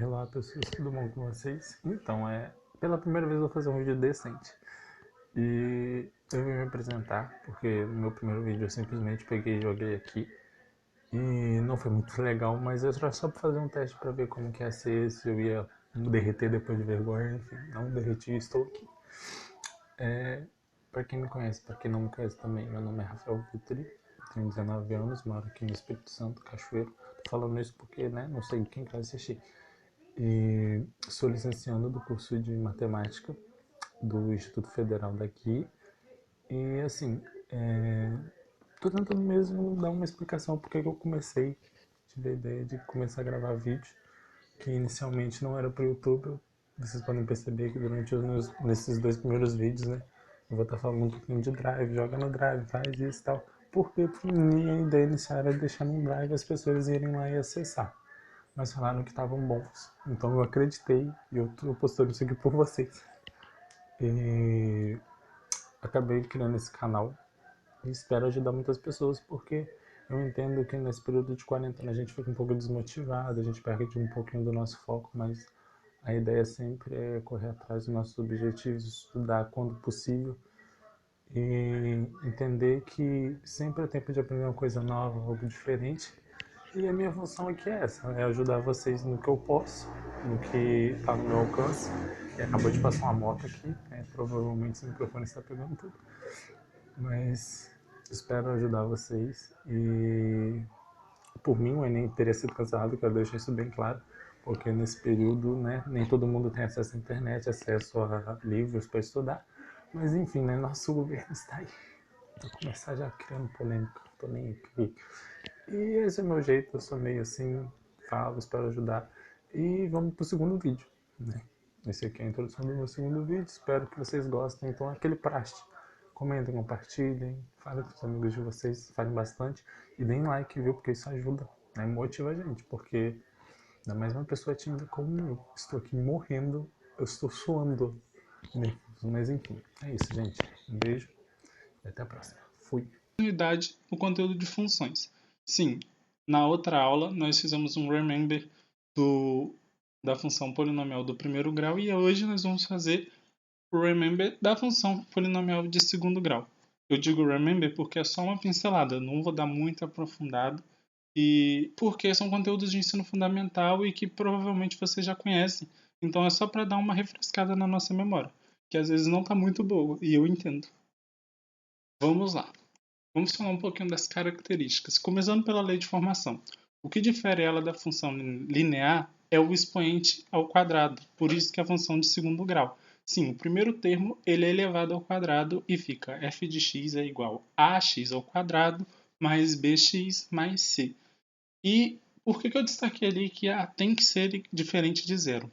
Olá pessoas, tudo bom com vocês? Então, pela primeira vez eu vou fazer um vídeo decente. E eu vim me apresentar, porque no meu primeiro vídeo eu simplesmente peguei e joguei aqui. E não foi muito legal, mas eu era só pra fazer um teste pra ver como que ia ser, se eu ia derreter depois de vergonha, enfim. Não derreti, estou aqui. Pra quem me conhece, pra quem não me conhece também, meu nome é Rafael Vitri, tenho 19 anos, moro aqui no Espírito Santo, Cachoeiro. Tô falando isso porque, né, não sei quem vai assistir. E sou licenciando do curso de matemática do Instituto Federal daqui. E assim, tô tentando mesmo dar uma explicação porque que eu comecei, tive a ideia de começar a gravar vídeo, que inicialmente não era para o YouTube. Vocês podem perceber que nesses dois primeiros vídeos, né, eu vou estar falando um pouquinho de Drive, joga no Drive, faz isso e tal. Porque minha ideia inicial era deixar no Drive as pessoas irem lá e acessar, mas falaram que estavam bons. Então eu acreditei e eu tô postando isso aqui por vocês. E acabei criando esse canal e espero ajudar muitas pessoas, porque eu entendo que nesse período de quarentena a gente fica um pouco desmotivado, a gente perde um pouquinho do nosso foco, mas a ideia sempre é correr atrás dos nossos objetivos, estudar quando possível e entender que sempre é tempo de aprender uma coisa nova, algo diferente. E a minha função aqui é essa, é ajudar vocês no que eu posso, no que está no meu alcance. E acabou de passar uma moto aqui, provavelmente esse microfone está pegando tudo. Mas espero ajudar vocês e por mim o Enem teria sido cancelado, quero deixar isso bem claro, porque nesse período, né, nem todo mundo tem acesso à internet, acesso a livros para estudar. Mas enfim, né, nosso governo está aí. Vou começar já criando polêmica, tô nem aqui. E esse é o meu jeito, eu sou meio assim, falo, espero ajudar. E vamos pro segundo vídeo, né? Esse aqui é a introdução do meu segundo vídeo, espero que vocês gostem. Então, aquele praxe, comentem, compartilhem, falem com os amigos de vocês, falem bastante e deem like, viu? Porque isso ajuda, né? Motiva a gente, porque ainda mais uma pessoa tímida como eu. Estou aqui morrendo, eu estou suando, né? Mas enfim, é isso, gente. Um beijo e até a próxima. Fui. Unidade o conteúdo de funções. Sim, na outra aula nós fizemos um remember da função polinomial do primeiro grau e hoje nós vamos fazer o remember da função polinomial de segundo grau. Eu digo remember porque é só uma pincelada, não vou dar muito aprofundado e porque são conteúdos de ensino fundamental e que provavelmente você já conhece. Então é só para dar uma refrescada na nossa memória, que às vezes não está muito boa e eu entendo. Vamos lá. Vamos falar um pouquinho das características, começando pela lei de formação. O que difere ela da função linear é o expoente ao quadrado, por isso que é a função de segundo grau. Sim, o primeiro termo ele é elevado ao quadrado e fica f de x é igual a ax ao quadrado mais bx mais c. E por que eu destaquei ali que a tem que ser diferente de zero?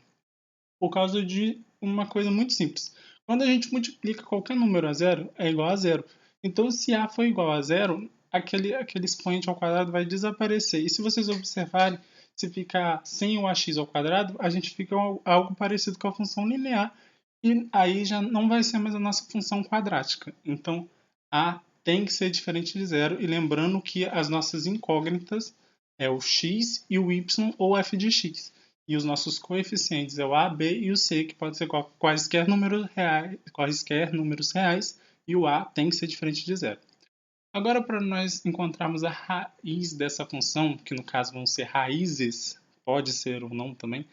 Por causa de uma coisa muito simples. Quando a gente multiplica qualquer número a zero, é igual a zero. Então, se a for igual a zero, aquele expoente ao quadrado vai desaparecer. E se vocês observarem, se ficar sem o ax ao quadrado, a gente fica algo parecido com a função linear. E aí já não vai ser mais a nossa função quadrática. Então, a tem que ser diferente de zero. E lembrando que as nossas incógnitas é o x e o y ou f de x. E os nossos coeficientes é o a, b e o c, que pode ser quaisquer números reais, e o a tem que ser diferente de zero. Agora, para nós encontrarmos a raiz dessa função, que no caso vão ser raízes, pode ser ou não também,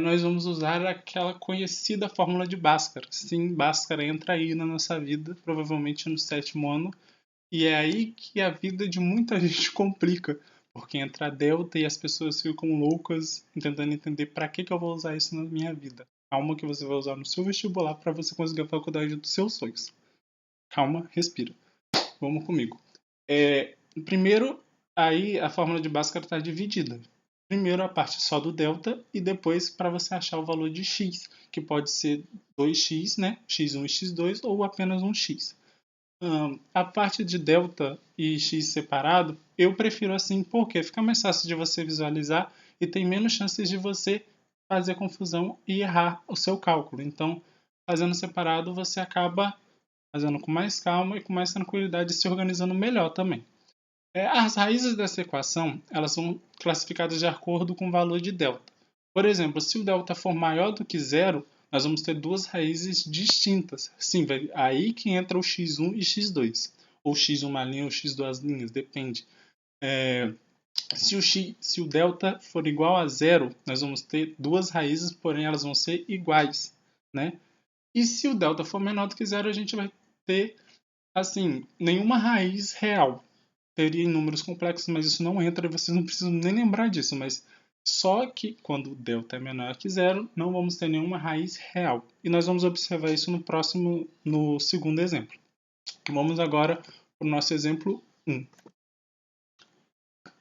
nós vamos usar aquela conhecida fórmula de Bhaskara. Sim, Bhaskara entra aí na nossa vida, provavelmente no sétimo ano, e é aí que a vida de muita gente complica, porque entra a delta e as pessoas ficam loucas tentando entender para que eu vou usar isso na minha vida. Calma que você vai usar no seu vestibular para você conseguir a faculdade dos seus sonhos. Calma, respira. Vamos comigo. Primeiro, aí a fórmula de Bhaskara está dividida. Primeiro a parte só do delta e depois para você achar o valor de x, que pode ser 2x, né? x1 e x2 ou apenas um x. A parte de delta e x separado, eu prefiro assim porque fica mais fácil de você visualizar e tem menos chances de você fazer confusão e errar o seu cálculo. Então, fazendo separado, você acaba fazendo com mais calma e com mais tranquilidade e se organizando melhor também. As raízes dessa equação elas são classificadas de acordo com o valor de delta. Por exemplo, se o delta for maior do que zero, nós vamos ter duas raízes distintas. Sim, aí que entra o x1 e x2. Ou x uma linha ou x duas linhas, depende. Se o delta for igual a zero, nós vamos ter duas raízes, porém elas vão ser iguais, né? E se o delta for menor do que zero, a gente vai ter, assim, nenhuma raiz real. Teria em números complexos, mas isso não entra e vocês não precisam nem lembrar disso. Mas só que quando o delta é menor que zero, não vamos ter nenhuma raiz real. E nós vamos observar isso no segundo exemplo. Vamos agora para o nosso exemplo 1.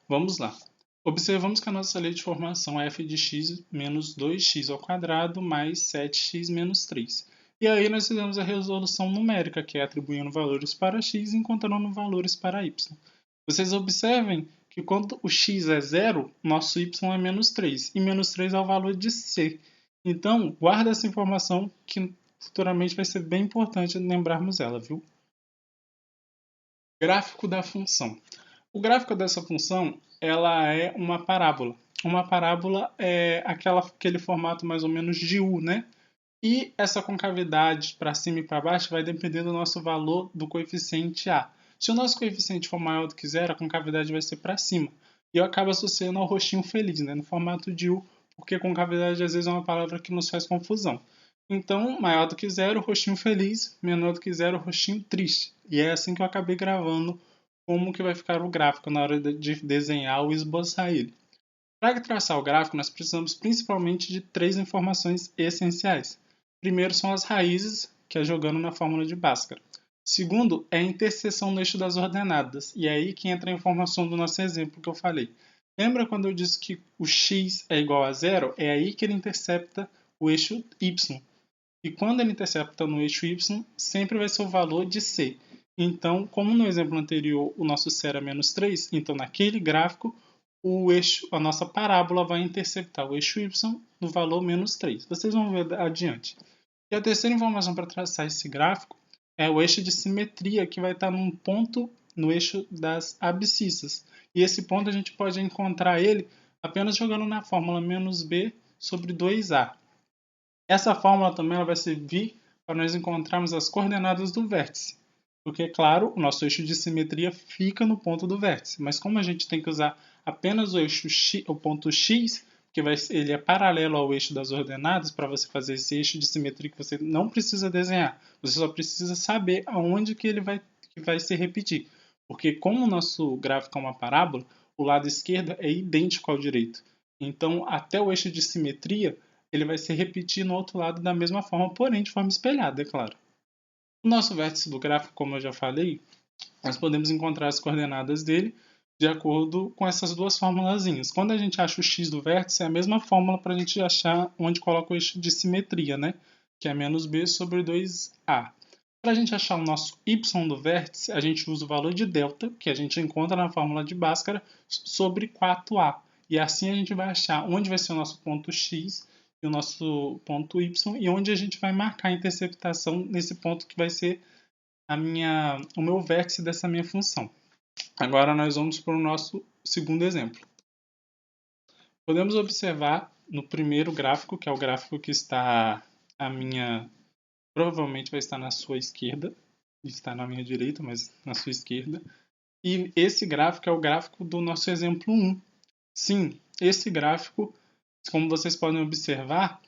Vamos lá. Observamos que a nossa lei de formação é f de x menos 2x ao quadrado mais 7x menos 3. E aí nós fizemos a resolução numérica, que é atribuindo valores para x e encontrando valores para y. Vocês observem que quando o x é zero, nosso y é menos 3. E menos 3 é o valor de c. Então, guarda essa informação que futuramente vai ser bem importante lembrarmos ela, viu? Gráfico da função. O gráfico dessa função, ela é uma parábola. Uma parábola é aquele formato mais ou menos de U, né? E essa concavidade para cima e para baixo vai depender do nosso valor do coeficiente A. Se o nosso coeficiente for maior do que zero, a concavidade vai ser para cima. E eu acabo associando ao roxinho feliz, né? No formato de U, porque concavidade às vezes é uma palavra que nos faz confusão. Então, maior do que zero, roxinho feliz, menor do que zero, roxinho triste. E é assim que eu acabei gravando como que vai ficar o gráfico na hora de desenhar ou esboçar ele. Para traçar o gráfico, nós precisamos principalmente de três informações essenciais. Primeiro são as raízes, que é jogando na fórmula de Bhaskara. Segundo é a interseção no eixo das ordenadas, e é aí que entra a informação do nosso exemplo que eu falei. Lembra quando eu disse que o x é igual a zero? É aí que ele intercepta o eixo y. E quando ele intercepta no eixo y, sempre vai ser o valor de c. Então, como no exemplo anterior o nosso c era menos 3, então naquele gráfico a nossa parábola vai interceptar o eixo y no valor menos 3. Vocês vão ver adiante. E a terceira informação para traçar esse gráfico é o eixo de simetria, que vai estar num ponto no eixo das abscissas. E esse ponto a gente pode encontrar ele apenas jogando na fórmula menos b sobre 2a. Essa fórmula também ela vai servir para nós encontrarmos as coordenadas do vértice. Porque, claro, o nosso eixo de simetria fica no ponto do vértice. Mas como a gente tem que usar apenas o eixo x, o ponto x, que ele é paralelo ao eixo das ordenadas, para você fazer esse eixo de simetria que você não precisa desenhar. Você só precisa saber aonde que ele vai se repetir. Porque como o nosso gráfico é uma parábola, o lado esquerdo é idêntico ao direito. Então, até o eixo de simetria, ele vai se repetir no outro lado da mesma forma, porém de forma espelhada, é claro. O nosso vértice do gráfico, como eu já falei, nós podemos encontrar as coordenadas dele de acordo com essas duas formulazinhas. Quando a gente acha o x do vértice, é a mesma fórmula para a gente achar onde coloca o eixo de simetria, né? Que é menos b sobre 2a. Para a gente achar o nosso y do vértice, a gente usa o valor de delta, que a gente encontra na fórmula de Bhaskara, sobre 4a. E assim a gente vai achar onde vai ser o nosso ponto x e o nosso ponto y, e onde a gente vai marcar a interceptação nesse ponto que vai ser o meu vértice dessa minha função. Agora nós vamos para o nosso segundo exemplo. Podemos observar no primeiro gráfico, que é o gráfico que está provavelmente vai estar na sua esquerda, está na minha direita, mas na sua esquerda. E esse gráfico é o gráfico do nosso exemplo 1. Sim, esse gráfico, como vocês podem observar,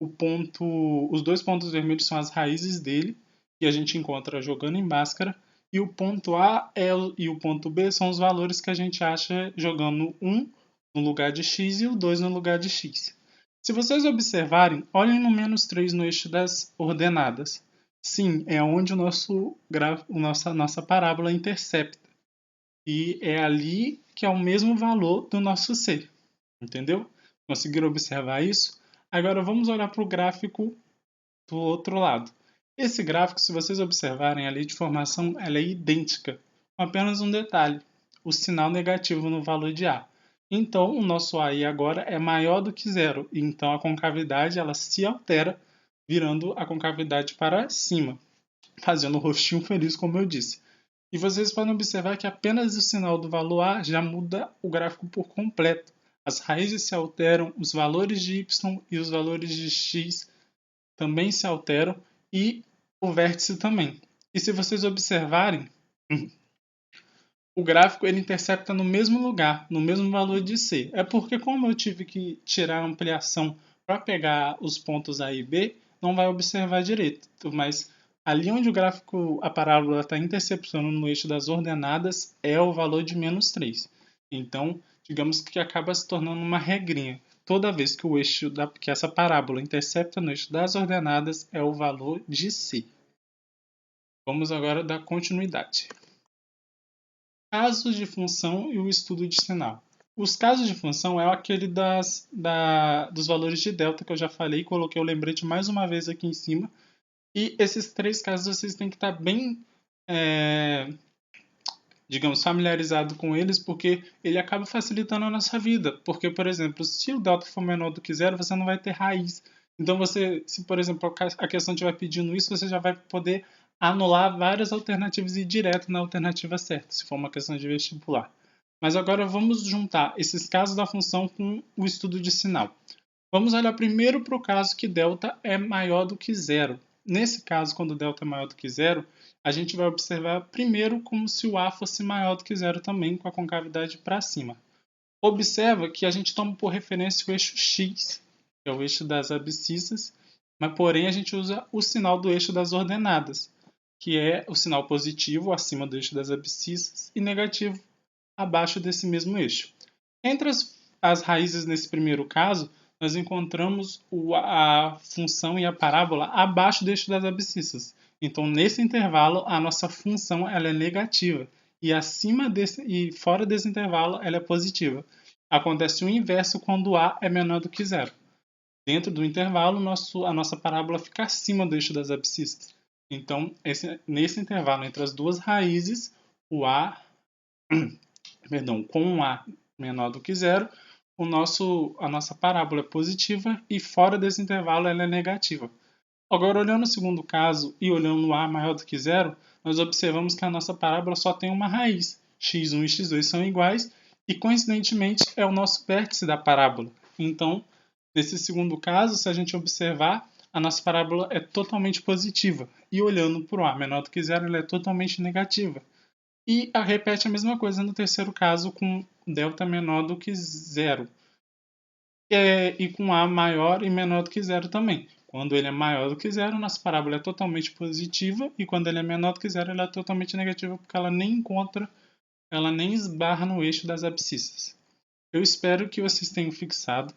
os dois pontos vermelhos são as raízes dele, que a gente encontra jogando em Bhaskara, e o ponto A e o ponto B são os valores que a gente acha jogando 1 no lugar de x e o 2 no lugar de x. Se vocês observarem, olhem no menos 3 no eixo das ordenadas. Sim, é onde nossa parábola intercepta. E é ali que é o mesmo valor do nosso c. Entendeu? Conseguiram observar isso? Agora vamos olhar para o gráfico do outro lado. Esse gráfico, se vocês observarem, a lei de formação ela é idêntica, com apenas um detalhe, o sinal negativo no valor de A. Então, o nosso AI agora é maior do que zero, então a concavidade ela se altera, virando a concavidade para cima, fazendo o rostinho feliz, como eu disse. E vocês podem observar que apenas o sinal do valor A já muda o gráfico por completo. as raízes se alteram, os valores de y e os valores de x também se alteram e o vértice também. E se vocês observarem, o gráfico ele intercepta no mesmo lugar, no mesmo valor de C. É porque como eu tive que tirar a ampliação para pegar os pontos A e B, não vai observar direito. Mas ali onde o gráfico, a parábola está interceptando no eixo das ordenadas, é o valor de menos 3. Então, digamos que acaba se tornando uma regrinha. Toda vez que o eixo que essa parábola intercepta no eixo das ordenadas, é o valor de C. Vamos agora dar continuidade. Casos de função e o estudo de sinal. Os casos de função é aquele dos valores de delta que eu já falei, coloquei o lembrete mais uma vez aqui em cima. E esses 3 casos vocês têm que estar bem, digamos, familiarizado com eles, porque ele acaba facilitando a nossa vida. Porque, por exemplo, se o delta for menor do que 0, você não vai ter raiz. Então, se por exemplo a questão estiver pedindo isso, você já vai poder anular várias alternativas e ir direto na alternativa certa, se for uma questão de vestibular. Mas agora vamos juntar esses casos da função com o estudo de sinal. Vamos olhar primeiro para o caso que delta é maior do que 0. Nesse caso, quando delta é maior do que 0, a gente vai observar primeiro como se o A fosse maior do que 0 também, com a concavidade para cima. Observa que a gente toma por referência o eixo X, que é o eixo das abscissas, mas porém a gente usa o sinal do eixo das ordenadas, que é o sinal positivo acima do eixo das abscissas e negativo abaixo desse mesmo eixo. Entre as raízes nesse primeiro caso, nós encontramos a função e a parábola abaixo do eixo das abscissas. Então, nesse intervalo, a nossa função ela é negativa e e fora desse intervalo ela é positiva. Acontece o inverso quando A é menor do que 0. Dentro do intervalo, a nossa parábola fica acima do eixo das abscissas. Então, nesse intervalo entre as duas raízes, com um A menor do que 0, a nossa parábola é positiva e fora desse intervalo ela é negativa. Agora, olhando o segundo caso e olhando o A maior do que 0, nós observamos que a nossa parábola só tem uma raiz. x1 e x2 são iguais e, coincidentemente, é o nosso vértice da parábola. Então, nesse segundo caso, se a gente observar, a nossa parábola é totalmente positiva. E olhando para o A menor do que 0, ela é totalmente negativa. E repete a mesma coisa no terceiro caso com delta menor do que 0. E com A maior e menor do que 0 também. Quando ele é maior do que 0, nossa parábola é totalmente positiva. E quando ele é menor do que 0, ela é totalmente negativa, porque ela nem esbarra no eixo das abscissas. Eu espero que vocês tenham fixado.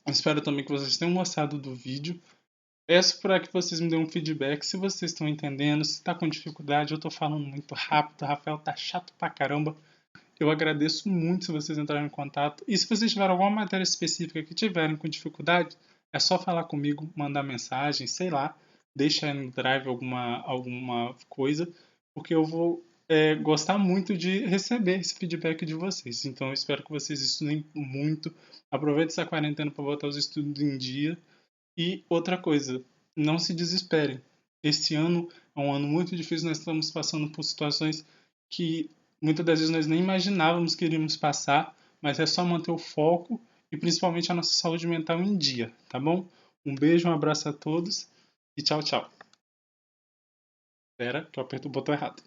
Espero também que vocês tenham gostado do vídeo. Peço para que vocês me dêem um feedback se vocês estão entendendo, se está com dificuldade, eu estou falando muito rápido, o Rafael tá chato pra caramba. Eu agradeço muito se vocês entrarem em contato. E se vocês tiverem alguma matéria específica que tiverem com dificuldade, é só falar comigo, mandar mensagem, sei lá, deixa no Drive alguma coisa, porque eu vou gostar muito de receber esse feedback de vocês. Então eu espero que vocês estudem muito, aproveitem essa quarentena para botar os estudos em dia. E outra coisa, não se desesperem. Esse ano é um ano muito difícil, nós estamos passando por situações que muitas das vezes nós nem imaginávamos que iríamos passar, mas é só manter o foco e principalmente a nossa saúde mental em dia, tá bom? Um beijo, um abraço a todos e tchau, tchau. Espera que eu aperto o botão errado.